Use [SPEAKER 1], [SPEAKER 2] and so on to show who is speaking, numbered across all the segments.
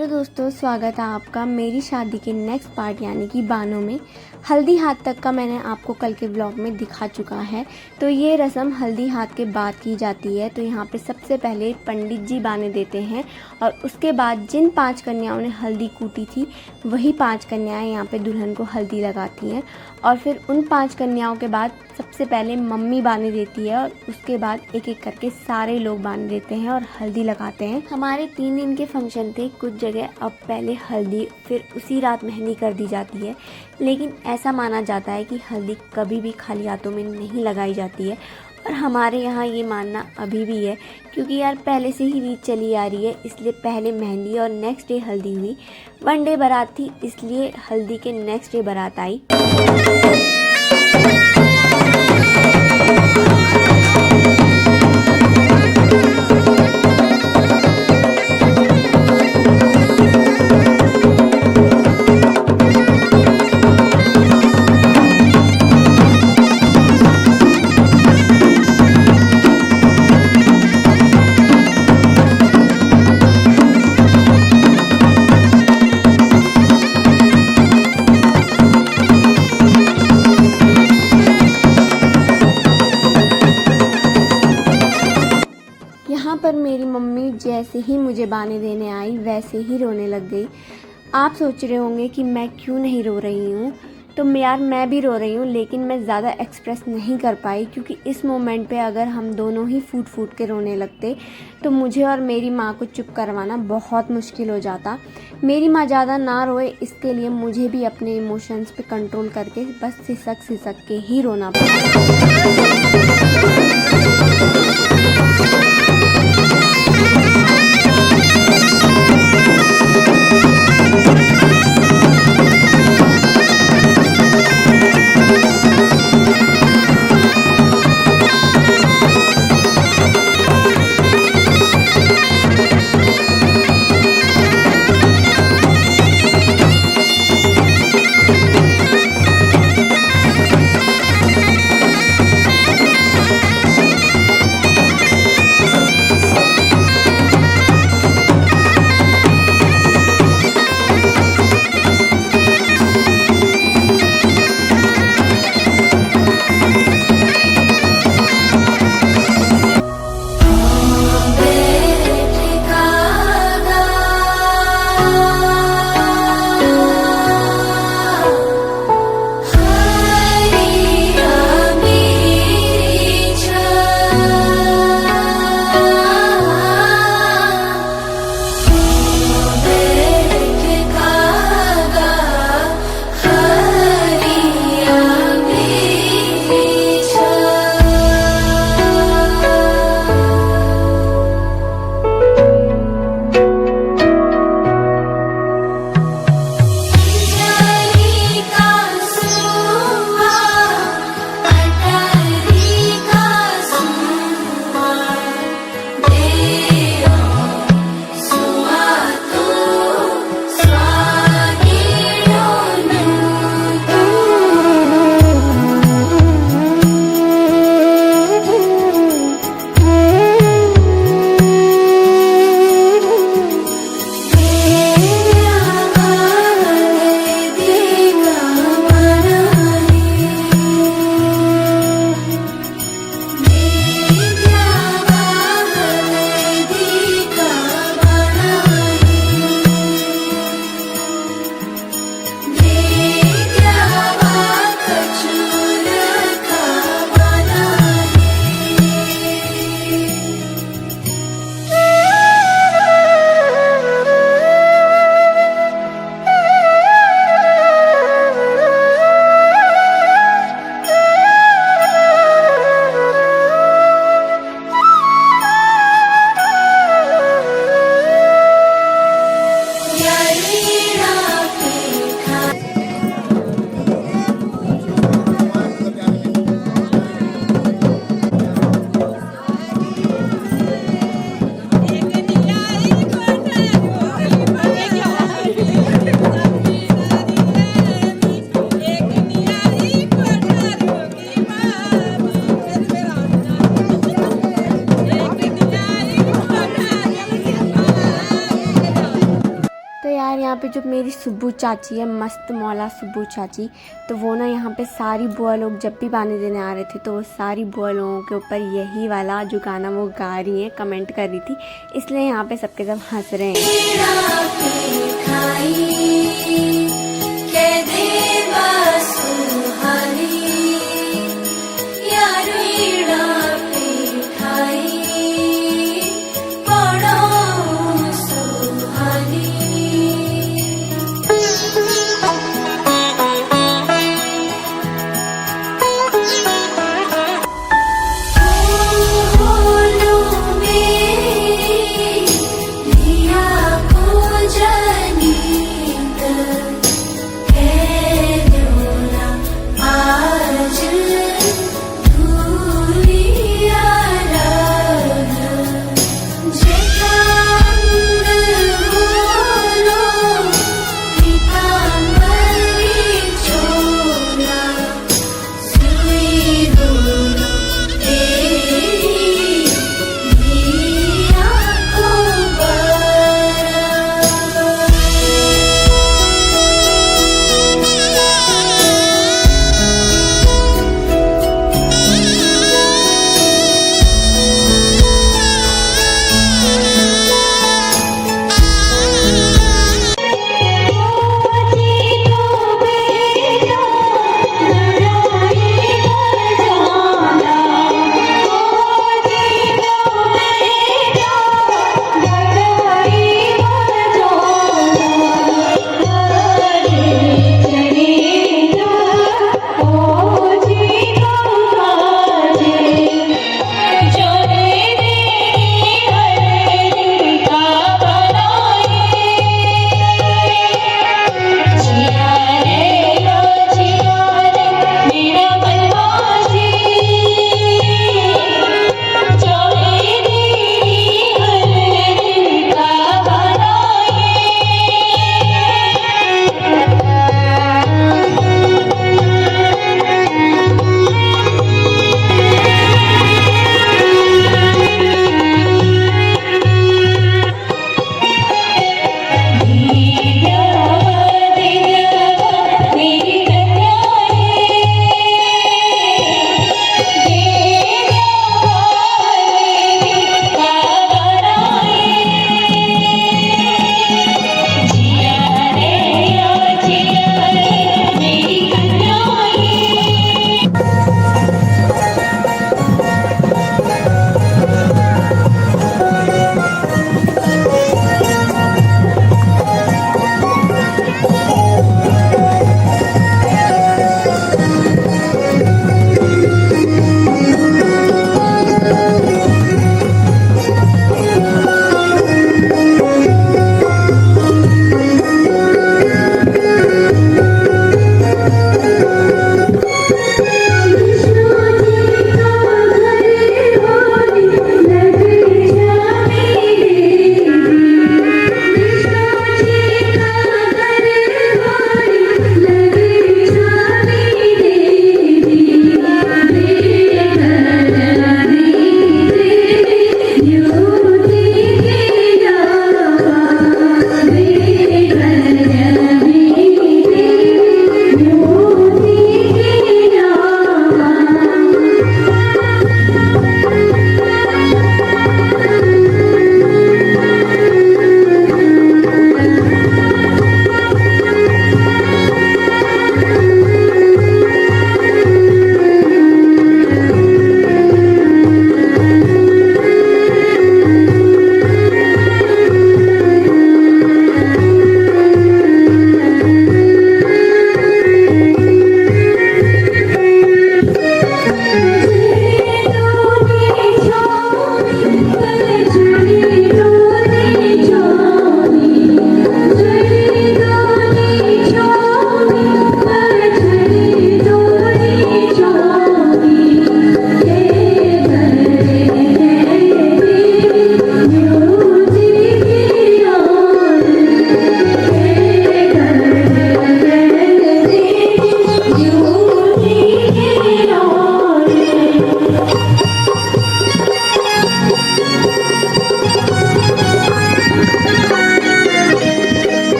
[SPEAKER 1] Hello दोस्तों, स्वागत है आपका मेरी शादी के नेक्स्ट पार्ट यानी कि बानों में। हल्दी हाथ तक का मैंने आपको कल के व्लॉग में दिखा चुका है। तो ये रस्म हल्दी हाथ के बाद की जाती है। तो यहाँ पे सबसे पहले पंडित जी बाने देते हैं और उसके बाद जिन 5 कन्याओं ने हल्दी कूटी थी वही 5 कन्याएं यहाँ पे दुल्हन को हल्दी लगाती हैं। और फिर उन 5 कन्याओं के बाद सबसे पहले मम्मी बाने देती है और उसके बाद एक एक करके सारे लोग बाने देते हैं और हल्दी लगाते हैं। हमारे 3 दिन के फंक्शन थे। कुछ जगह अब पहले हल्दी फिर उसी रात मेहंदी कर दी जाती है, लेकिन ऐसा माना जाता है कि हल्दी कभी भी खाली हाथों में नहीं लगाई जाती है। और हमारे यहाँ ये मानना अभी भी है, क्योंकि यार पहले से ही रीत चली आ रही है। इसलिए पहले मेहंदी और नेक्स्ट डे हल्दी हुई। 1 डे बारात थी, इसलिए हल्दी के नेक्स्ट डे बारात आई। यहाँ पर मेरी मम्मी जैसे ही मुझे बाने देने आई वैसे ही रोने लग गई। आप सोच रहे होंगे कि मैं क्यों नहीं रो रही हूँ। तो यार मैं भी रो रही हूँ, लेकिन मैं ज़्यादा एक्सप्रेस नहीं कर पाई, क्योंकि इस मोमेंट पे अगर हम दोनों ही फूट फूट के रोने लगते तो मुझे और मेरी माँ को चुप करवाना बहुत मुश्किल हो जाता। मेरी माँ ज़्यादा ना रोए, इसके लिए मुझे भी अपने इमोशंस पे कंट्रोल करके बस सिसक सिसक के ही रोना पड़ा। यहाँ पे जो मेरी सुब्बू चाची है, मस्त मौला सुब्बू चाची, तो वो ना यहाँ पे सारी बुआ लोग जब भी पानी देने आ रहे थे तो वो सारी बुआ लोगों के ऊपर यही वाला जो गाना वो गा रही हैं, कमेंट कर रही थी, इसलिए यहाँ पे सबके सब हंस रहे हैं।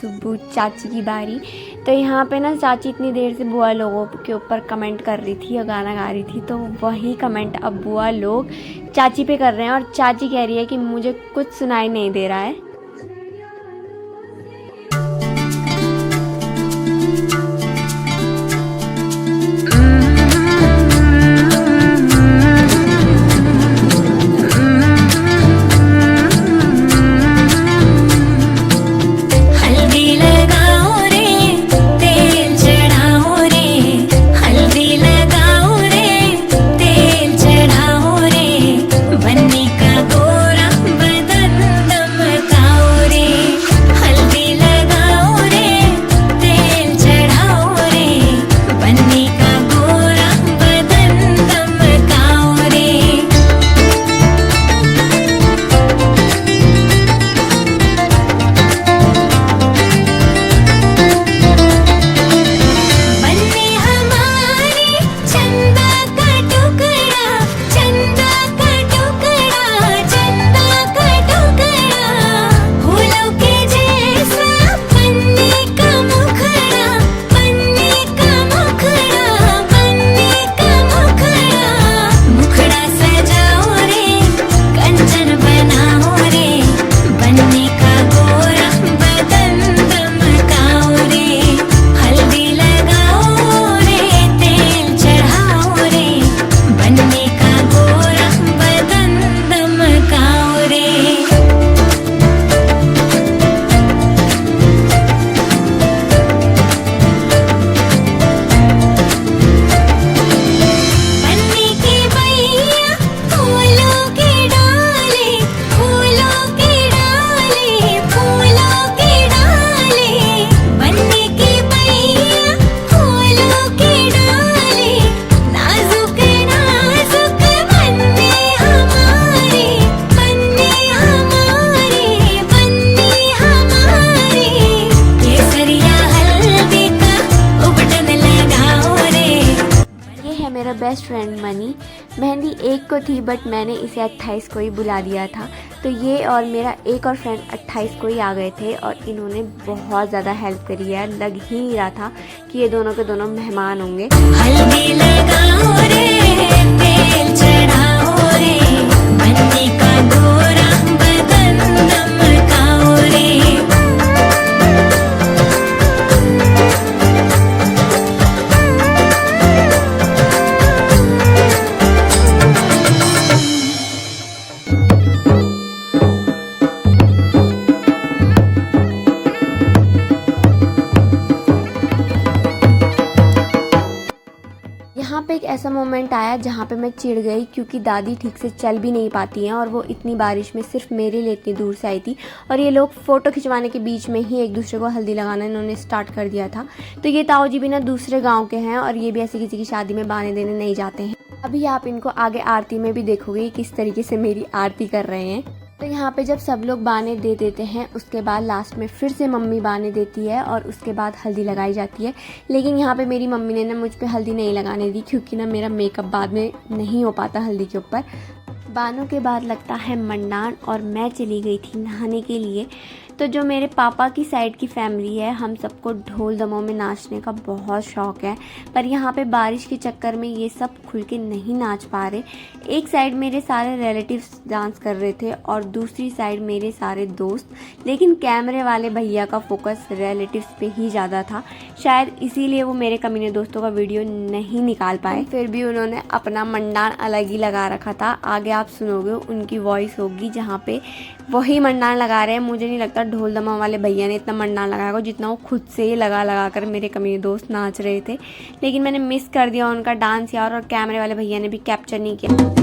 [SPEAKER 1] सुब्बू चाची की बारी। तो यहाँ पे ना चाची इतनी देर से बुआ लोगों के ऊपर कमेंट कर रही थी और गाना गा रही थी, तो वही कमेंट अब बुआ लोग चाची पे कर रहे हैं और चाची कह रही है कि मुझे कुछ सुनाई नहीं दे रहा है। मेरा बेस्ट फ्रेंड मनी। मेहंदी एक को थी बट मैंने इसे 28 को ही बुला दिया था। तो ये और मेरा एक और फ्रेंड 28 को ही आ गए थे और इन्होंने बहुत ज़्यादा हेल्प करी है। लग ही नहीं रहा था कि ये दोनों के दोनों मेहमान होंगे। हल्दी लगाओ रे, तेल चढ़ाओ रे, बन्नी का गोरा बदन दमकाओ रे। यहाँ पे एक ऐसा मोमेंट आया जहाँ पे मैं चिढ़ गई क्योंकि दादी ठीक से चल भी नहीं पाती हैं और वो इतनी बारिश में सिर्फ मेरे लिए इतनी दूर से आई थी और ये लोग फ़ोटो खिंचवाने के बीच में ही एक दूसरे को हल्दी लगाना इन्होंने स्टार्ट कर दिया था। तो ये ताऊ जी भी ना दूसरे गांव के हैं और ये भी ऐसे किसी की शादी में बाने देने नहीं जाते हैं। अभी आप इनको आगे आरती में भी देखोगे किस तरीके से मेरी आरती कर रहे हैं। तो यहाँ पे जब सब लोग बाने दे देते हैं उसके बाद लास्ट में फिर से मम्मी बाने देती है और उसके बाद हल्दी लगाई जाती है। लेकिन यहाँ पे मेरी मम्मी ने ना मुझ पे हल्दी नहीं लगाने दी क्योंकि ना मेरा मेकअप बाद में नहीं हो पाता हल्दी के ऊपर। बानों के बाद लगता है मंडान और मैं चली गई थी नहाने के लिए। तो जो मेरे पापा की साइड की फैमिली है हम सबको ढोल दमों में नाचने का बहुत शौक़ है, पर यहाँ पे बारिश के चक्कर में ये सब खुल के नहीं नाच पा रहे। एक साइड मेरे सारे रिलेटिव्स डांस कर रहे थे और दूसरी साइड मेरे सारे दोस्त, लेकिन कैमरे वाले भैया का फोकस रिलेटिव्स पे ही ज़्यादा था। शायद इसीलिए वो मेरे कमीने दोस्तों का वीडियो नहीं निकाल पाए। फिर भी उन्होंने अपना मंडान अलग ही लगा रखा था। आगे आप सुनोगे उनकी वॉइस होगी जहाँ पे वही मंडान लगा रहे हैं। मुझे नहीं लगता ढोल दमा वाले भैया ने इतना मंडान लगाया होगा जितना वो खुद से ही लगा कर मेरे कमीने दोस्त नाच रहे थे। लेकिन मैंने मिस कर दिया उनका डांस यार, और कैमरे वाले भैया ने भी कैप्चर नहीं किया।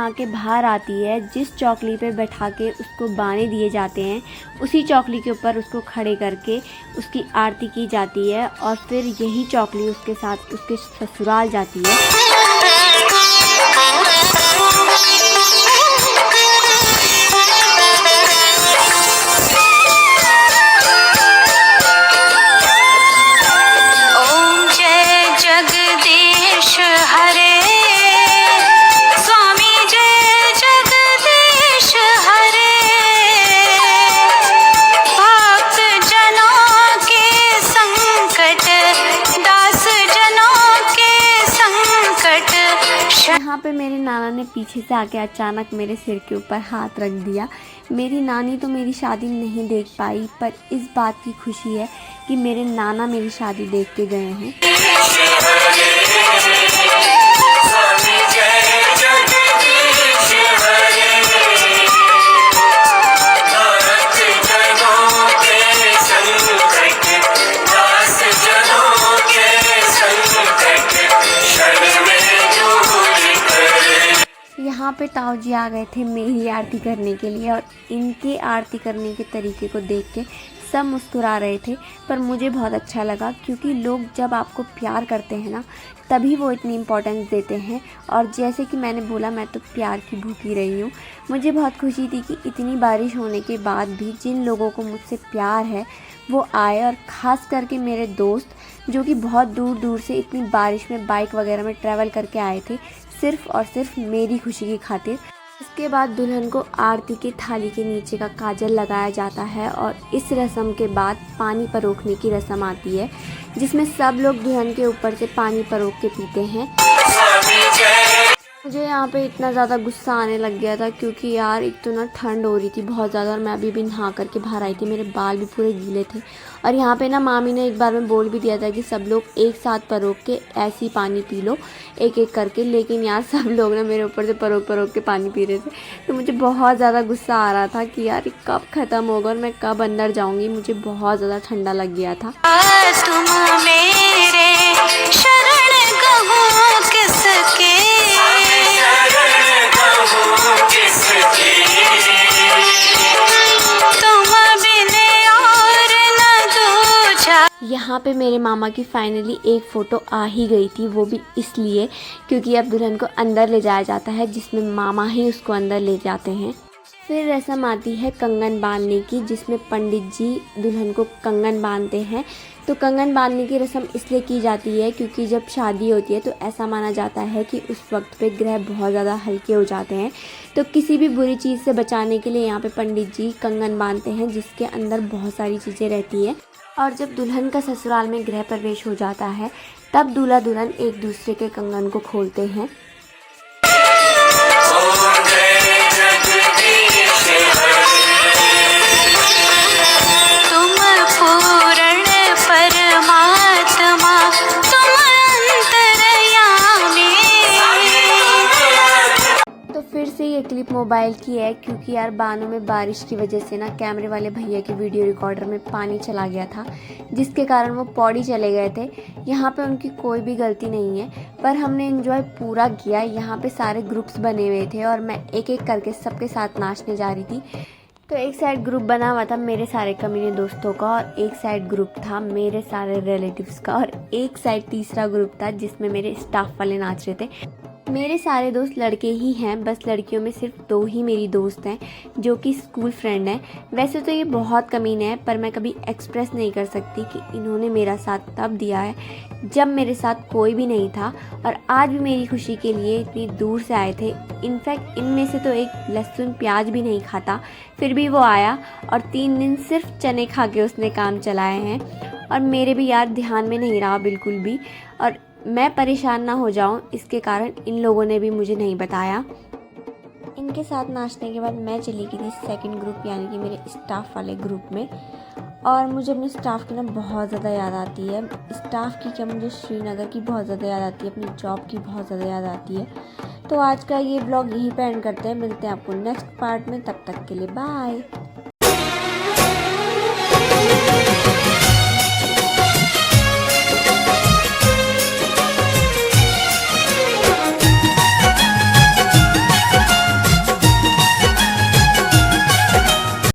[SPEAKER 1] नहा के बाहर आती है, जिस चौकली पे बैठा के उसको बाने दिए जाते हैं उसी चौकली के ऊपर उसको खड़े करके उसकी आरती की जाती है और फिर यही चौकली उसके साथ उसके ससुराल जाती है। यहाँ पे मेरे नाना ने पीछे से आके अचानक मेरे सिर के ऊपर हाथ रख दिया। मेरी नानी तो मेरी शादी नहीं देख पाई, पर इस बात की खुशी है कि मेरे नाना मेरी शादी देख के गए हैं। यहाँ पे ताऊ जी आ गए थे मेरी आरती करने के लिए और इनके आरती करने के तरीके को देख के सब मुस्कुरा रहे थे, पर मुझे बहुत अच्छा लगा क्योंकि लोग जब आपको प्यार करते हैं ना तभी वो इतनी इम्पोर्टेंस देते हैं। और जैसे कि मैंने बोला, मैं तो प्यार की भूखी रही हूँ। मुझे बहुत खुशी थी कि इतनी बारिश होने के बाद भी जिन लोगों को मुझसे प्यार है वो आए, और ख़ास करके मेरे दोस्त जो कि बहुत दूर दूर से इतनी बारिश में बाइक वगैरह में ट्रैवल करके आए थे सिर्फ़ और सिर्फ मेरी खुशी की खातिर। इसके बाद दुल्हन को आरती की थाली के नीचे का काजल लगाया जाता है और इस रस्म के बाद पानी परोखने की रस्म आती है, जिसमें सब लोग दुल्हन के ऊपर से पानी परोख के पीते हैं। मुझे यहाँ पे इतना ज़्यादा गुस्सा आने लग गया था क्योंकि यार एक तो ना ठंड हो रही थी बहुत ज़्यादा और मैं अभी भी नहा करके बाहर आई थी, मेरे बाल भी पूरे गीले थे। और यहाँ पे ना मामी ने एक बार में बोल भी दिया था कि सब लोग एक साथ परोख के ऐसे ही पानी पी लो एक एक करके, लेकिन यार सब लोग ना मेरे ऊपर से परोख परोख के पानी पी रहे थे। तो मुझे बहुत ज़्यादा गुस्सा आ रहा था कि यार कब ख़त्म होगा और मैं कब अंदर जाऊँगी। मुझे बहुत ज़्यादा ठंडा लग गया था। यहाँ पे मेरे मामा की फाइनली एक फ़ोटो आ ही गई थी, वो भी इसलिए क्योंकि अब दुल्हन को अंदर ले जाया जाता है, जिसमें मामा ही उसको अंदर ले जाते हैं। फिर रस्म आती है कंगन बांधने की, जिसमें पंडित जी दुल्हन को कंगन बांधते हैं। तो कंगन बांधने की रस्म इसलिए की जाती है क्योंकि जब शादी होती है तो ऐसा माना जाता है कि उस वक्त पे ग्रह बहुत ज़्यादा हल्के हो जाते हैं, तो किसी भी बुरी चीज़ से बचाने के लिए यहाँ पे पंडित जी कंगन बांधते हैं, जिसके अंदर बहुत सारी चीज़ें रहती हैं। और जब दुल्हन का ससुराल में गृह प्रवेश हो जाता है तब दूल्हा दुल्हन एक दूसरे के कंगन को खोलते हैं। फिर से ये क्लिप मोबाइल की है क्योंकि यार बानों में बारिश की वजह से ना कैमरे वाले भैया के वीडियो रिकॉर्डर में पानी चला गया था, जिसके कारण वो पौड़ी चले गए थे। यहाँ पे उनकी कोई भी गलती नहीं है, पर हमने एंजॉय पूरा किया। यहाँ पे सारे ग्रुप्स बने हुए थे और मैं एक एक करके सबके साथ नाचने जा रही थी। तो एक साइड ग्रुप बना हुआ था मेरे सारे कमीने दोस्तों का और एक साइड ग्रुप था मेरे सारे रिलेटिव्स का और एक साइड तीसरा ग्रुप था जिसमें मेरे स्टाफ वाले नाच रहे थे। मेरे सारे दोस्त लड़के ही हैं, बस लड़कियों में सिर्फ 2 ही मेरी दोस्त हैं जो कि स्कूल फ्रेंड हैं। वैसे तो ये बहुत कमीने हैं, पर मैं कभी एक्सप्रेस नहीं कर सकती कि इन्होंने मेरा साथ तब दिया है जब मेरे साथ कोई भी नहीं था, और आज भी मेरी खुशी के लिए इतनी दूर से आए थे। इनफैक्ट इनमें से तो एक लहसुन प्याज भी नहीं खाता, फिर भी वो आया और 3 दिन सिर्फ चने खा के उसने काम चलाए हैं। और मेरे भी यार ध्यान में नहीं रहा बिल्कुल भी, और मैं परेशान ना हो जाऊं इसके कारण इन लोगों ने भी मुझे नहीं बताया। इनके साथ नाचने के बाद मैं चली गई थी सेकंड ग्रुप यानी कि मेरे स्टाफ वाले ग्रुप में, और मुझे अपने स्टाफ की ना बहुत ज़्यादा याद आती है। स्टाफ की क्या, मुझे श्रीनगर की बहुत ज़्यादा याद आती है, अपनी जॉब की बहुत ज़्यादा याद आती है। तो आज का ये ब्लॉग यहीं पे एंड करते हैं, मिलते हैं आपको नेक्स्ट पार्ट में, तब तक के लिए बाय।